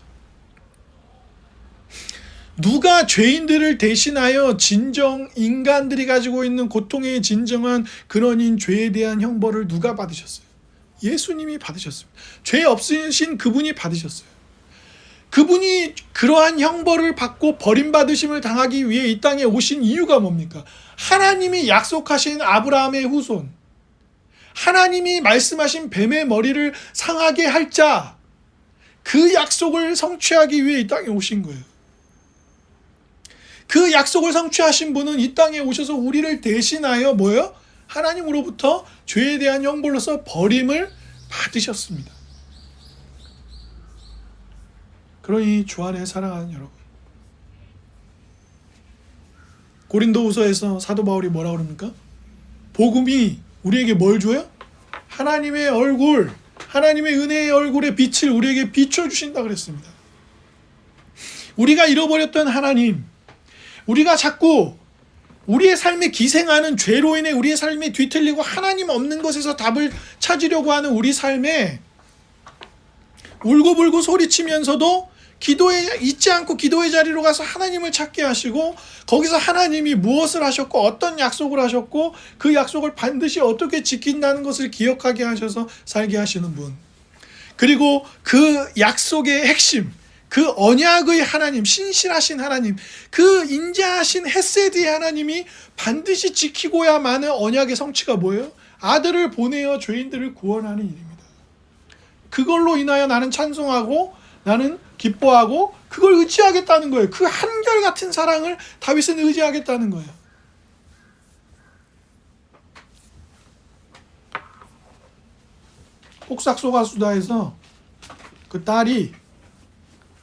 누가 죄인들을 대신하여 진정 인간들이 가지고 있는 고통의 진정한 근원인 죄에 대한 형벌을 누가 받으셨어요? 예수님이 받으셨습니다. 죄 없으신 그분이 받으셨어요. 그분이 그러한 형벌을 받고 버림받으심을 당하기 위해 이 땅에 오신 이유가 뭡니까? 하나님이 약속하신 아브라함의 후손, 하나님이 말씀하신 뱀의 머리를 상하게 할 자, 그 약속을 성취하기 위해 이 땅에 오신 거예요. 그 약속을 성취하신 분은 이 땅에 오셔서 우리를 대신하여 뭐예요? 하나님으로부터 죄에 대한 형벌로서 버림을 받으셨습니다. 그러니 주 안에 사랑하는 여러분, 고린도후서에서 사도 바울이 뭐라고 그럽니까? 복음이 우리에게 뭘 줘요? 하나님의 얼굴, 하나님의 은혜의 얼굴의 빛을 우리에게 비춰주신다 그랬습니다. 우리가 잃어버렸던 하나님, 우리가 자꾸 우리의 삶에 기생하는 죄로 인해 우리의 삶이 뒤틀리고 하나님 없는 것에서 답을 찾으려고 하는 우리 삶에 울고불고 소리치면서도 잊지 않고 기도의 자리로 가서 하나님을 찾게 하시고, 거기서 하나님이 무엇을 하셨고 어떤 약속을 하셨고 그 약속을 반드시 어떻게 지킨다는 것을 기억하게 하셔서 살게 하시는 분, 그리고 그 약속의 핵심, 그 언약의 하나님, 신실하신 하나님, 그 인자하신 헤세드의 하나님이 반드시 지키고야만의 언약의 성취가 뭐예요? 아들을 보내어 죄인들을 구원하는 일입니다. 그걸로 인하여 나는 찬송하고 나는 기뻐하고 그걸 의지하겠다는 거예요. 그 한결같은 사랑을 다윗은 의지하겠다는 거예요. 폭삭소가수다에서 그 딸이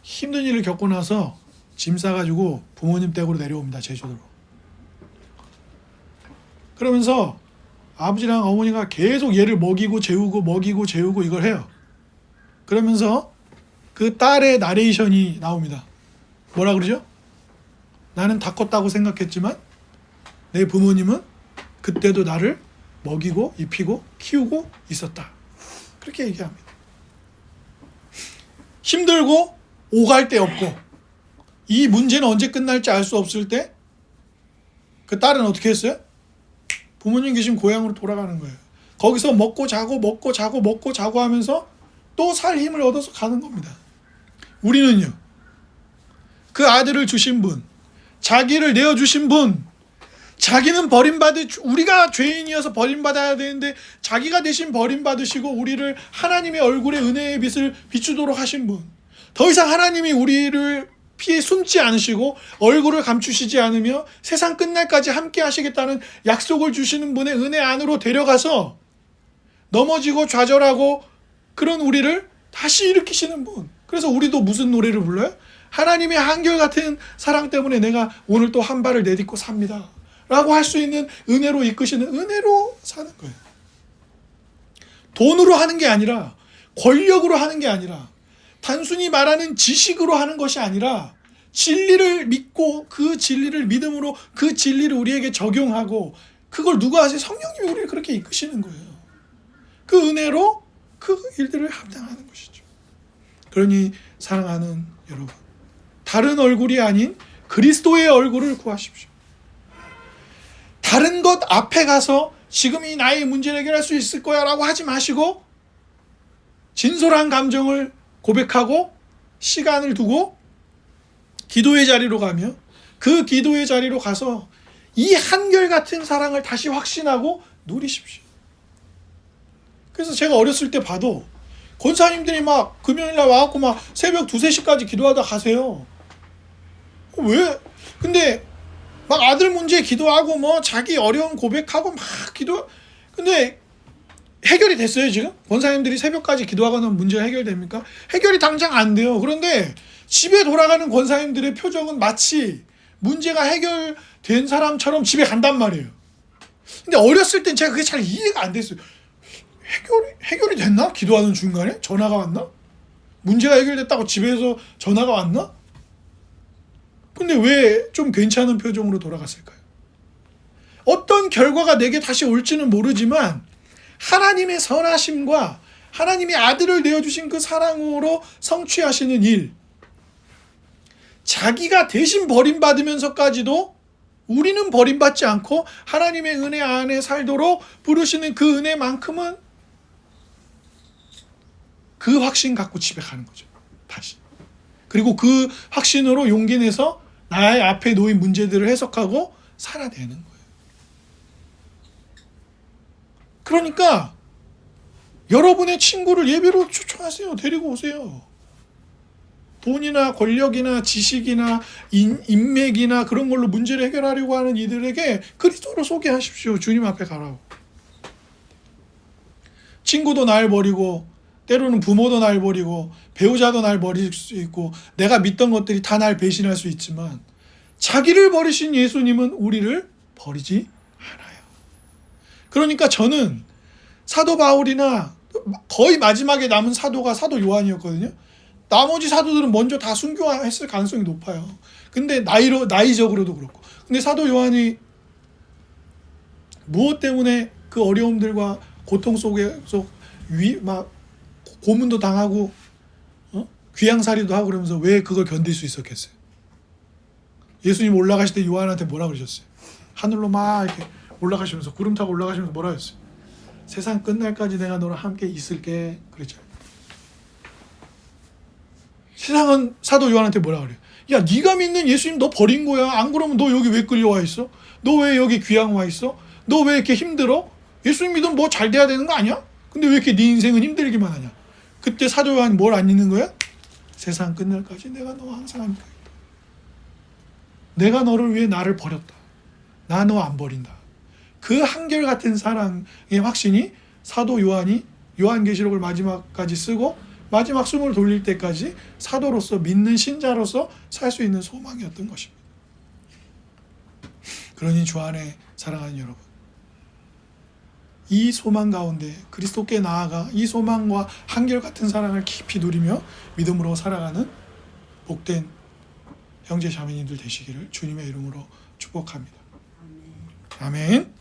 힘든 일을 겪고 나서 짐 싸가지고 부모님 댁으로 내려옵니다. 제주도로. 그러면서 아버지랑 어머니가 계속 얘를 먹이고 재우고 이걸 해요. 그러면서 그 딸의 나레이션이 나옵니다. 뭐라 그러죠? 나는 다 컸다고 생각했지만 내 부모님은 그때도 나를 먹이고 입히고 키우고 있었다. 그렇게 얘기합니다. 힘들고 오갈 데 없고 이 문제는 언제 끝날지 알 수 없을 때 그 딸은 어떻게 했어요? 부모님 계신 고향으로 돌아가는 거예요. 거기서 먹고 자고 하면서 또 살 힘을 얻어서 가는 겁니다. 우리는요, 그 아들을 주신 분, 자기를 내어주신 분, 자기는 우리가 죄인이어서 버림받아야 되는데 자기가 대신 버림받으시고 우리를 하나님의 얼굴에 은혜의 빛을 비추도록 하신 분, 더 이상 하나님이 우리를 피해 숨지 않으시고 얼굴을 감추시지 않으며 세상 끝날까지 함께 하시겠다는 약속을 주시는 분의 은혜 안으로 데려가서 넘어지고 좌절하고 그런 우리를 다시 일으키시는 분. 그래서 우리도 무슨 노래를 불러요? 하나님의 한결같은 사랑 때문에 내가 오늘 또 한 발을 내딛고 삽니다 라고 할 수 있는 은혜로 이끄시는, 은혜로 사는 거예요. 돈으로 하는 게 아니라, 권력으로 하는 게 아니라, 단순히 말하는 지식으로 하는 것이 아니라 진리를 믿고 그 진리를 믿음으로 그 진리를 우리에게 적용하고 그걸 누가 하세요? 성령님이 우리를 그렇게 이끄시는 거예요. 그 은혜로 그 일들을 감당하는 것이죠. 그러니 사랑하는 여러분, 다른 얼굴이 아닌 그리스도의 얼굴을 구하십시오. 다른 것 앞에 가서 지금 이 나의 문제를 해결할 수 있을 거야 라고 하지 마시고 진솔한 감정을 고백하고 시간을 두고 기도의 자리로 가며 그 기도의 자리로 가서 이 한결같은 사랑을 다시 확신하고 누리십시오. 그래서 제가 어렸을 때 봐도 권사님들이 막 금요일날 와갖고 막 새벽 2, 3시까지 기도하다 가세요. 왜? 근데 막 아들 문제 기도하고 뭐 자기 어려운 고백하고 막 근데 해결이 됐어요 지금? 권사님들이 새벽까지 기도하거나 문제가 해결됩니까? 해결이 당장 안 돼요. 그런데 집에 돌아가는 권사님들의 표정은 마치 문제가 해결된 사람처럼 집에 간단 말이에요. 근데 어렸을 땐 제가 그게 잘 이해가 안 됐어요. 해결이 됐나? 기도하는 중간에? 전화가 왔나? 문제가 해결됐다고 집에서 전화가 왔나? 근데 왜 좀 괜찮은 표정으로 돌아갔을까요? 어떤 결과가 내게 다시 올지는 모르지만 하나님의 선하심과 하나님의 아들을 내어주신 그 사랑으로 성취하시는 일, 자기가 대신 버림받으면서까지도 우리는 버림받지 않고 하나님의 은혜 안에 살도록 부르시는 그 은혜만큼은 그 확신 갖고 집에 가는 거죠. 다시. 그리고 그 확신으로 용기 내서 나의 앞에 놓인 문제들을 해석하고 살아내는 거예요. 그러니까 여러분의 친구를 예배로 초청하세요. 데리고 오세요. 돈이나 권력이나 지식이나 인맥이나 그런 걸로 문제를 해결하려고 하는 이들에게 그리스도를 소개하십시오. 주님 앞에 가라고. 친구도 날 버리고 때로는 부모도 날 버리고 배우자도 날 버릴 수 있고 내가 믿던 것들이 다 날 배신할 수 있지만 자기를 버리신 예수님은 우리를 버리지 않아요. 그러니까 저는 사도 바울이나 거의 마지막에 남은 사도가 사도 요한이었거든요. 나머지 사도들은 먼저 다 순교했을 가능성이 높아요. 근데 나이적으로도 그렇고. 근데 사도 요한이 무엇 때문에 그 어려움들과 고통 속에서 막 고문도 당하고 귀양살이도 하고 그러면서 왜 그걸 견딜 수 있었겠어요? 예수님 올라가실 때 요한한테 뭐라 그러셨어요? 하늘로 막 이렇게 올라가시면서 구름 타고 올라가시면서 뭐라 했어요? 세상 끝날까지 내가 너랑 함께 있을게 그랬잖아요. 세상은 사도 요한한테 뭐라 그래요? 야, 네가 믿는 예수님 너 버린 거야. 안 그러면 너 여기 왜 끌려와 있어? 너 왜 여기 귀양 와 있어? 너 왜 이렇게 힘들어? 예수님 믿으면 뭐 잘 돼야 되는 거 아니야? 근데 왜 이렇게 네 인생은 힘들기만 하냐? 그때 사도 요한이 뭘 안 잊는 거야? 세상 끝날까지 내가 너와 항상 함께 있다. 내가 너를 위해 나를 버렸다. 나 너 안 버린다. 그 한결같은 사랑의 확신이 사도 요한이 요한계시록을 마지막까지 쓰고 마지막 숨을 돌릴 때까지 사도로서 믿는 신자로서 살 수 있는 소망이었던 것입니다. 그러니 주 안에 사랑하는 여러분, 이 소망 가운데 그리스도께 나아가 이 소망과 한결같은 사랑을 깊이 누리며 믿음으로 살아가는 복된 형제 자매님들 되시기를 주님의 이름으로 축복합니다. 아멘.